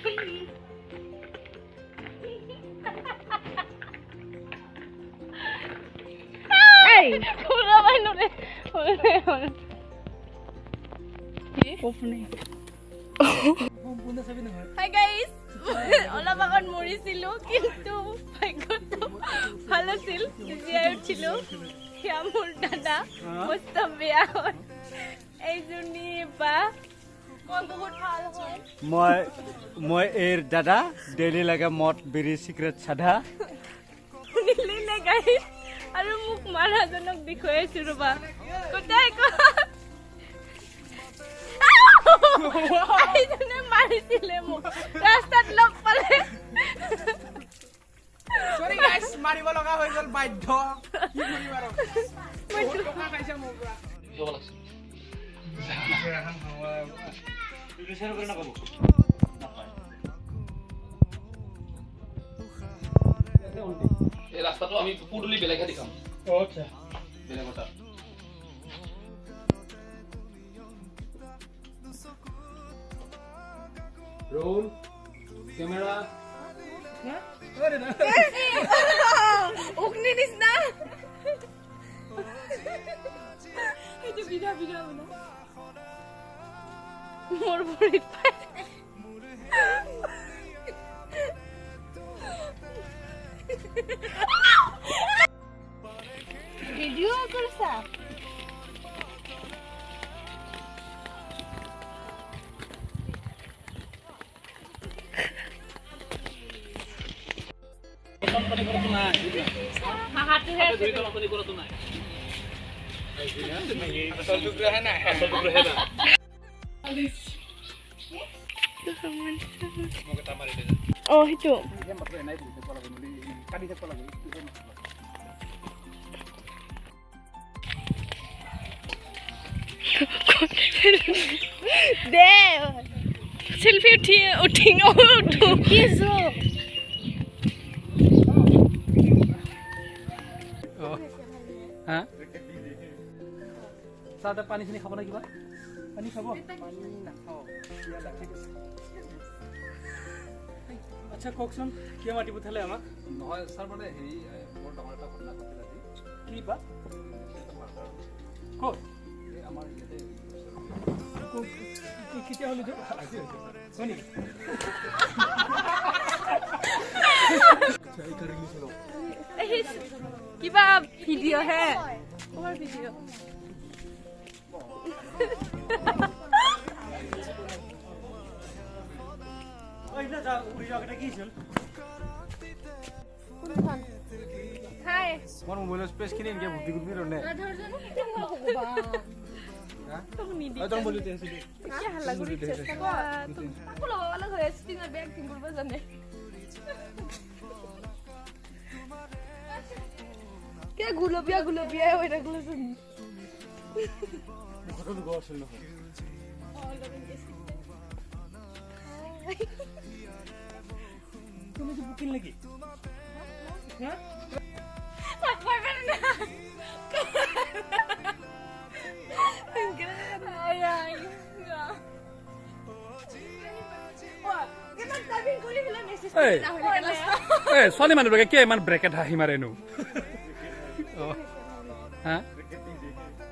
Hey! Hi guys! অলপ আগত মৰিছিলো কিন্তু ভাগ্যটো ভাল আছিল জীয়াই উঠিলো সেয়া মোৰ দাদা মস্ত বেয়া হ'ল এইজনী বা মই বহুত ভাল হয় মই এৰ দাদা ডেইলি লাগে মদ বিৰি সিগাৰেট সাধা শুনিলি নে গাইছ আৰু মোক মাৰাজনক দেখুৱাইছো ৰবা কোটাই আইজনে মাৰিছিলে মোক ৰাস্তাত লগ পালে সৰি গাইস মাৰিব লগা হৈ গল বাধ্য কি কৰিম আৰু বহুত টকা খাইছে মোৰ পৰা জব লাগছে জাহান হাৱা ৰিলেশন কৰে না বাবু এই রাস্তাটো আমি পুডুলি বেলেগে দেখাম আচ্ছা বেলেগটা रोल कैमरा अरे ना उगनी निसना ये तो बिना बना मोर भरित पाय वीडियो कर सा हाथू है दुई तो नकली करो तो ना असल टुकड़ा है ना असल टुकड़ा है ना मोके तमारी दे ओ हितो ये मतलब नहीं दिते पला गनी काडी से पला गनी दे सेल्फी उठिंग उठो किसो हाँ सादा पानी से खाब ना किबा पानी खाब पानी ना खाओ अच्छा কওকচোন কিয় মাটি পঠালে আমাক নহয় স্যার মানে হেৰি মোৰ ডাঙৰ এটা ঘটনা ঘটিলা কি বা কো এই আমাৰ ইয়াতে কেতিয়া হলো তো আজি হয়নি চাই কৰি নিছিলো কিবা ভিডিও হে কোৰ ভিডিও ওই না যা উড়ি যাওয়াটা কি ছিল কোনখন হাই মোৰ মোবাইলৰ স্পেচ কিনে ইনকে ভুতি গুবি ৰনে ধৰজন কি হবা হ্যাঁ তুমি নিদি তুমি বলি তেছি কি হাল্লা কৰি চেষ্টা কৰ তুমি লগা হৈ আছে তিনৰ বেগ কিনব জানে কে গুলবিয়া হৈ ৰাখলো শুনি ঘৰটো গছ আছিল নহয় তুমি কি বুকিং লাগি হ্যাঁ পাৰবে না আই আই ছোৱালী মানুহবিলাকে কিয় ইমান ব্ৰেকেট হাঁহি মাৰেনো হা